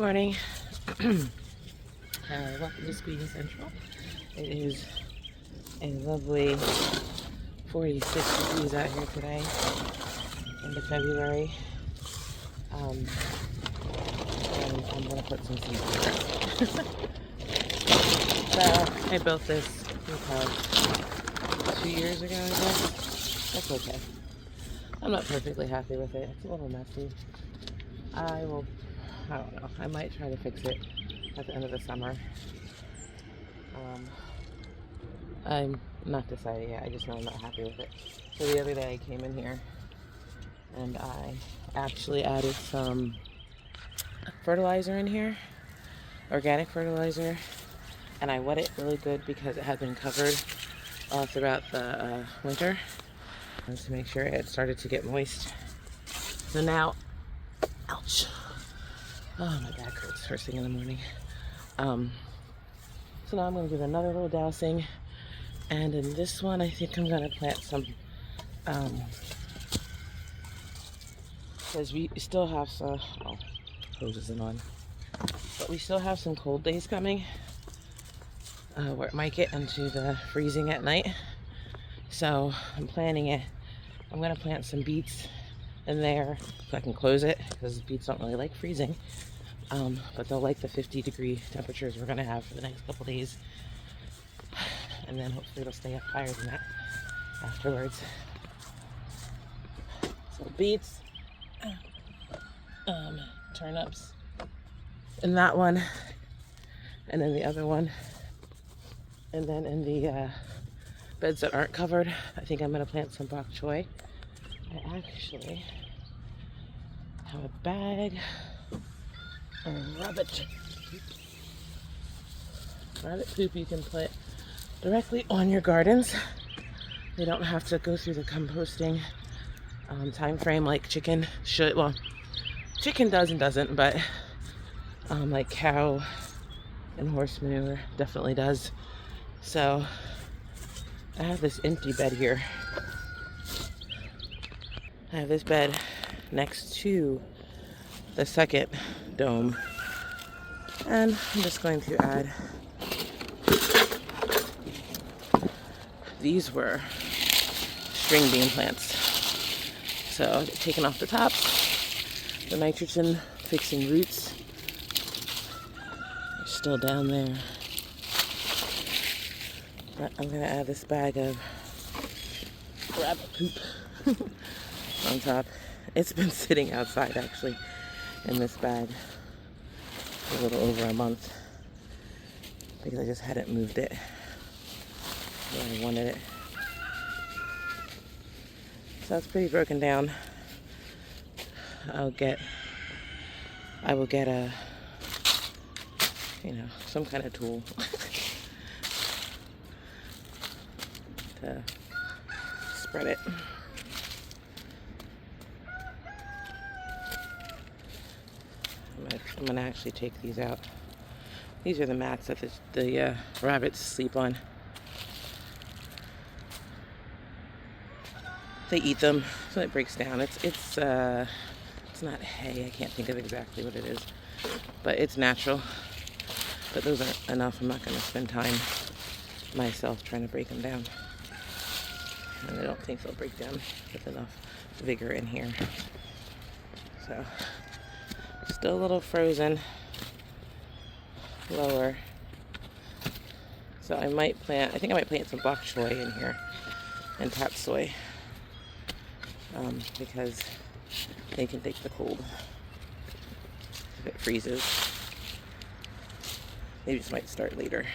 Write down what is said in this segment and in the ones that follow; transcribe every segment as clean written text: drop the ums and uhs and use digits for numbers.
morning. Welcome to SquiniCentral. It is a lovely 46 degrees out here today, end of February. And I'm going to put some seeds in the ground. So I built this about 2 years ago, I guess. That's okay. I'm not perfectly happy with it. It's a little messy. I don't know. I might try to fix it at the end of the summer. I'm not decided yet. I just know I'm not happy with it. So the other day I came in here and I actually added some fertilizer in here, organic fertilizer, and I wet it really good because it had been covered all throughout the winter, and to make sure it started to get moist. So now, ouch. Oh, my back hurts first thing in the morning. So now I'm going to give it another little dousing. And in this one, I think I'm going to plant some, because we still have some, hose isn't on. But we still have some cold days coming, where it might get into the freezing at night. So I'm planning it. I'm going to plant some beets in there so I can close it, because beets don't really like freezing. But they'll like the 50-degree temperatures we're going to have for the next couple days. And then hopefully it'll stay up higher than that afterwards. So beets, turnips in that one, and then the other one. And then in the beds that aren't covered, I think I'm going to plant some bok choy. I actually have a bag of rabbit poop you can put directly on your gardens. They don't have to go through the composting time frame like chicken should. Well, chicken does and doesn't, but like cow and horse manure definitely does. So I have this empty bed here. I have this bed next to the second dome, and I'm just going to add, these were string bean plants, so I've taken off the tops. The nitrogen fixing roots are still down there, but I'm going to add this bag of rabbit poop on top. It's been sitting outside actually in this bag for a little over a month because I just hadn't moved it where I wanted it. So it's pretty broken down. I will get a, some kind of tool to spread it. I'm gonna actually take these out. These are the mats that the rabbits sleep on. They eat them, so it breaks down. It's not hay. I can't think of exactly what it is, but it's natural. But those aren't enough. I'm not gonna spend time myself trying to break them down, and I don't think they'll break down with enough vigor in here. So. Still a little frozen lower. So I think I might plant some bok choy in here and tatsoi, because they can take the cold if it freezes. Maybe this might start later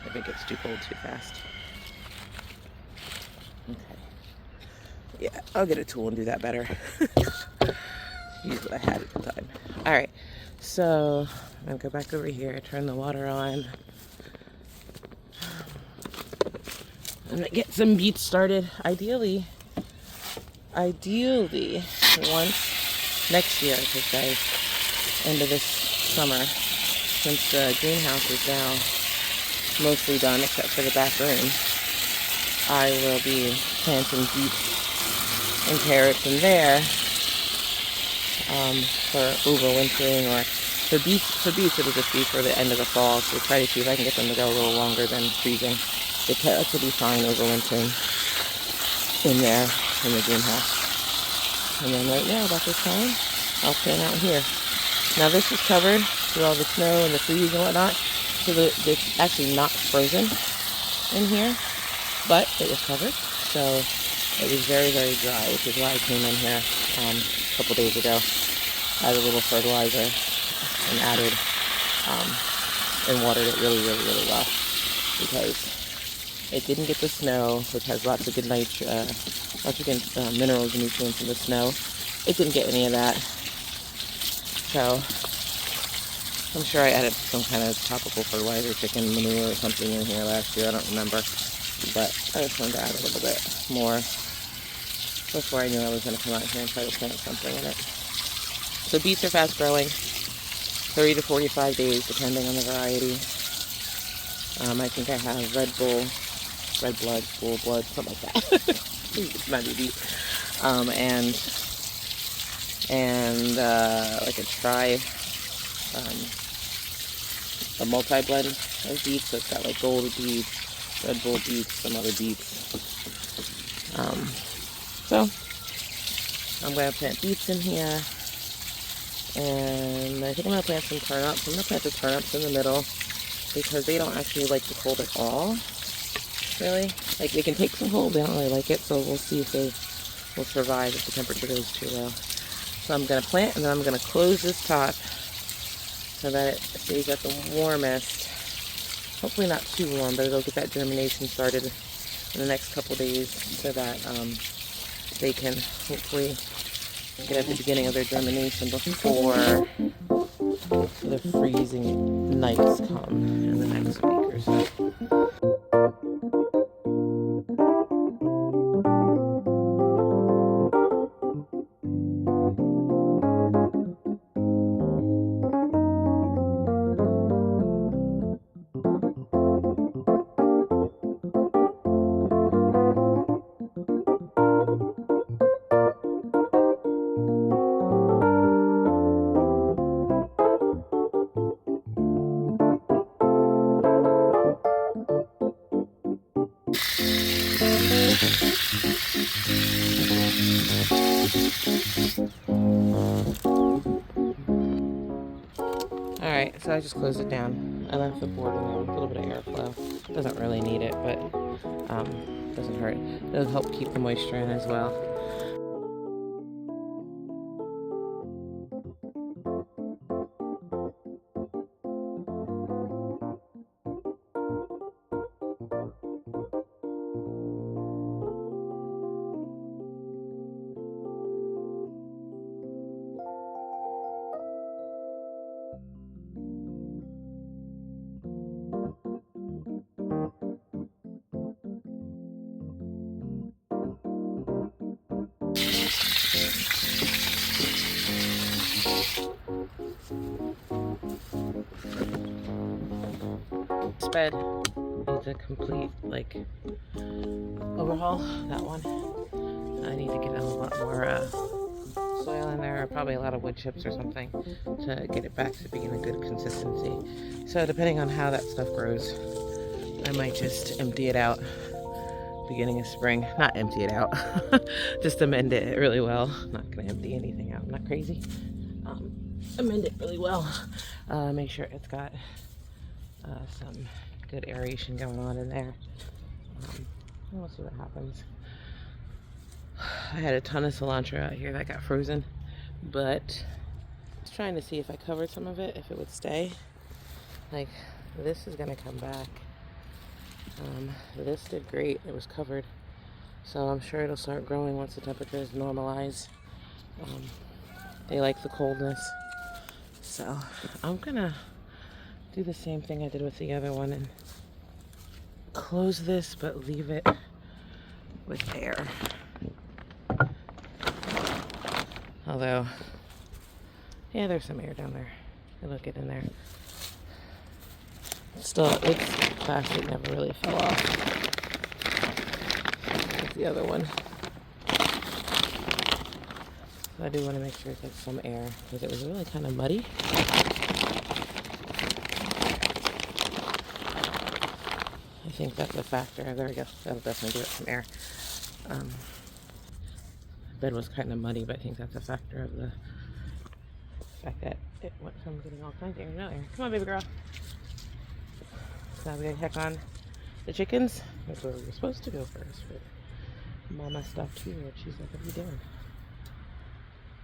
if it gets too cold too fast. Okay. Yeah, I'll get a tool and do that better. Use what I had at the time. Alright, so I'm going to go back over here, turn the water on. I'm going to get some beets started. Ideally, once next year, I should say, end of this summer, since the greenhouse is now mostly done except for the back room, I will be planting beets and carrots in there. For overwintering or For beets, it'll just be for the end of the fall. So try to see if I can get them to go a little longer than freezing. The carrots will be fine overwintering in there in the greenhouse. And then right now, about this time, I'll plant out here. Now this is covered with all the snow and the freeze and whatnot, so it's actually not frozen in here, but it was covered, so it was very, very dry, which is why I came in here a couple days ago, added a little fertilizer, and watered it really, really, really well, because it didn't get the snow, which has lots of good minerals and nutrients in the snow. It didn't get any of that, so I'm sure I added some kind of tropical fertilizer, chicken manure or something in here last year. I don't remember. But I just wanted to add a little bit more before I knew I was going to come out here and try to plant something in it. So beets are fast growing, 30 to 45 days depending on the variety. I think I have red blood, bull blood, something like that. It's not easy. And like a multi-blend of beets, so it's got like gold beets, Red Bull beets, some other beets. So I'm going to plant beets in here, and I think I'm going to plant some turnips. I'm going to plant the turnips in the middle because they don't actually like the cold at all, really. Like, they can take some cold, they don't really like it, so we'll see if they will survive if the temperature goes too low. So I'm going to plant, and then I'm going to close this top so that it stays at the warmest. Hopefully not too warm, but it'll get that germination started in the next couple days so that they can hopefully get at the beginning of their germination before the freezing nights come in the next week or so. Alright, so I just closed it down. I left the board in there with a little bit of airflow. Doesn't really need it, but doesn't hurt. It'll help keep the moisture in as well. This bed needs a complete, like, overhaul. That one. I need to get a lot more soil in there, or probably a lot of wood chips or something to get it back to being a good consistency. So depending on how that stuff grows, I might just empty it out beginning of spring. Not empty it out, just amend it really well. I'm not gonna empty anything out, I'm not crazy. Amend it really well. Make sure it's got some good aeration going on in there. And we'll see what happens. I had a ton of cilantro out here that got frozen, but I was trying to see if I covered some of it, if it would stay. Like, this is gonna come back. This did great, it was covered. So I'm sure it'll start growing once the temperatures normalize. They like the coldness. So I'm gonna do the same thing I did with the other one and close this, but leave it with air. Although, yeah, there's some air down there. It'll get in there. Still, its plastic never really fell off. Like the other one. So I do want to make sure it gets some air because it was really kind of muddy. think that's a factor. There we go. That'll definitely give it some air. Bed was kind of muddy, but I think that's a factor of the fact that it went from getting all kinds of air to no air. Come on, baby girl. So now we're going to check on the chickens. That's where we were supposed to go first. But Mama stopped here and she's like, what are you doing?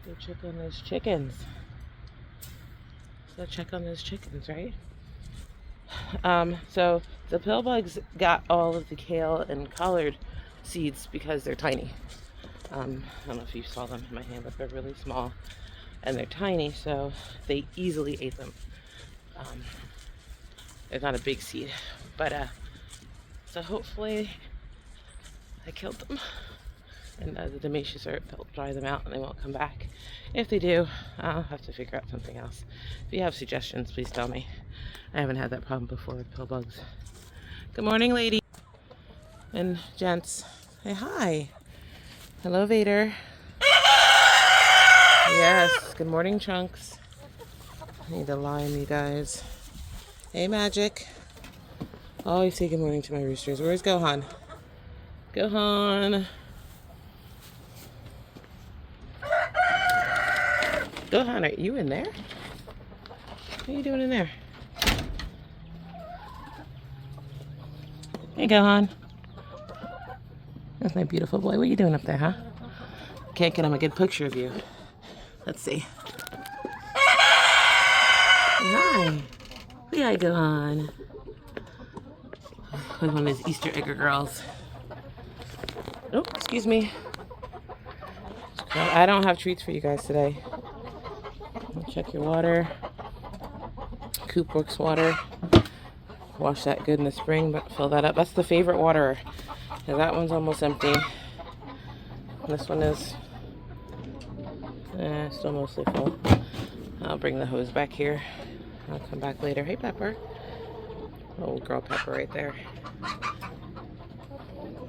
Go check on those chickens. So check on those chickens, right? So the pill bugs got all of the kale and collard seeds because they're tiny. I don't know if you saw them in my hand, but they're really small and they're tiny, so they easily ate them. They're not a big seed, but so hopefully I killed them, and the demetrius will dry them out and they won't come back. If they do, I'll have to figure out something else. If you have suggestions, please tell me. I haven't had that problem before with pill bugs. Good morning, ladies and gents. Say hi. Hello, Vader. Yes, good morning, Chunks. I need to lime, you guys. Hey, Magic. Always say good morning to my roosters. Where's Gohan? Gohan. Gohan, are you in there? What are you doing in there? Hey, Gohan. That's my beautiful boy. What are you doing up there, huh? Can't get him a good picture of you. Let's see. Hi. Hi, Gohan. With one of his Easter egger girls. Oh, excuse me. I don't have treats for you guys today. Check your water. COOPWORX water. Wash that good in the spring, but fill that up. That's the favorite water. And that one's almost empty. This one is still mostly full. I'll bring the hose back here. I'll come back later. Hey, Pepper. Old girl Pepper right there.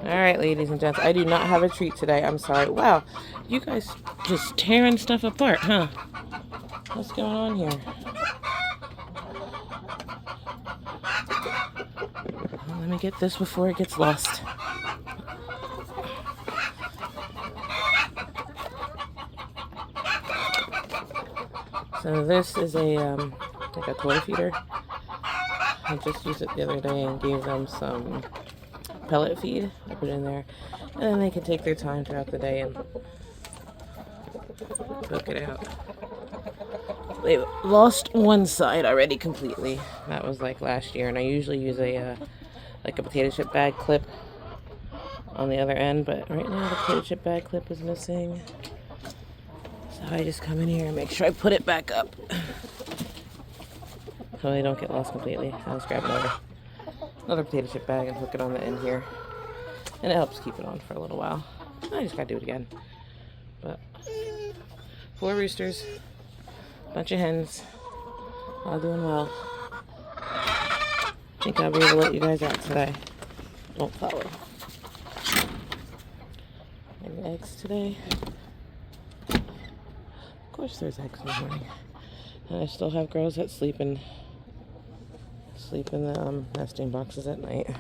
Alright, ladies and gents. I do not have a treat today. I'm sorry. Wow. You guys just tearing stuff apart, huh? What's going on here? Well, let me get this before it gets lost. So this is a like a toy feeder. I just used it the other day and gave them some pellet feed. I put it in there, and then they can take their time throughout the day and cook it out. They've lost one side already completely. That was like last year, and I usually use a like a potato chip bag clip on the other end, but right now the potato chip bag clip is missing. So I just come in here and make sure I put it back up so they don't get lost completely. I'll just grab another potato chip bag and hook it on the end here, and it helps keep it on for a little while. I just gotta do it again. But 4 roosters, bunch of hens, all doing well. I think I'll be able to let you guys out today. Don't follow. Any eggs today? Of course there's eggs in the morning. And I still have girls that sleep in the nesting boxes at night.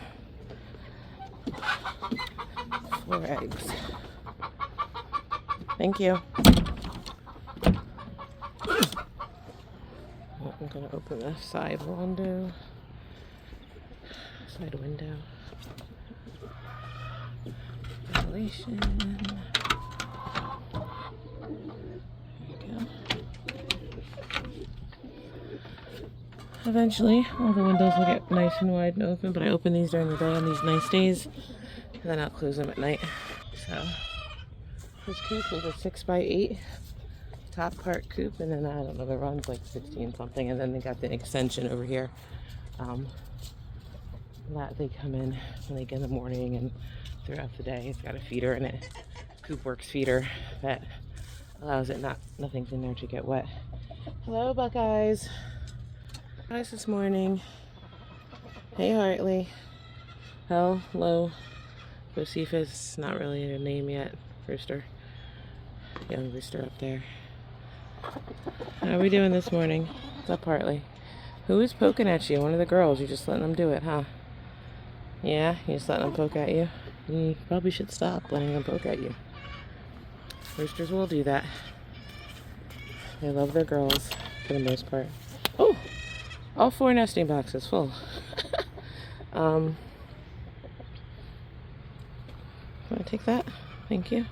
4 eggs. Thank you. I'm gonna open the side window. Ventilation. Eventually, all the windows will get nice and wide and open, but I open these during the day on these nice days, and then I'll close them at night. So, this coop is a 6x8 top part coop, and then I don't know, the run's like 16 something, and then they got the extension over here that they come in like in the morning and throughout the day. It's got a feeder in it, COOPWORX feeder, that allows it nothing's in there to get wet. Hello, Buckeyes. Guys, this morning. Hey, Hartley. Hello. Josephus, not really a name yet. Rooster. Young rooster up there. How are we doing this morning? What's up, Hartley? Who is poking at you? One of the girls. You're just letting them do it, huh? Yeah, you just letting them poke at you. You probably should stop letting them poke at you. Roosters will do that. They love their girls for the most part. Oh, all 4 nesting boxes full. Want to take that? Thank you.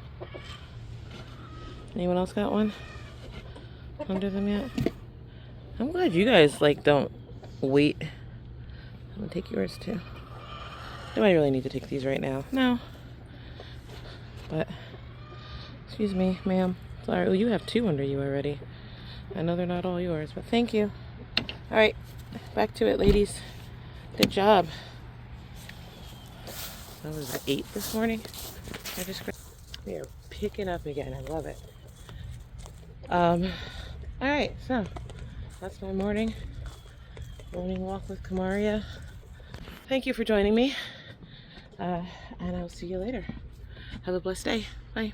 Anyone else got one under them yet? I'm glad you guys like don't wait. I'm gonna take yours too. Do I really need to take these right now? No. But, excuse me, ma'am. Sorry. Oh, you have 2 under you already. I know they're not all yours, but thank you. All right, back to it, ladies. Good job. That was at 8 this morning. We are picking up again. I love it. All right, so that's my morning walk with Kamaria. Thank you for joining me, and I'll see you later. Have a blessed day. Bye.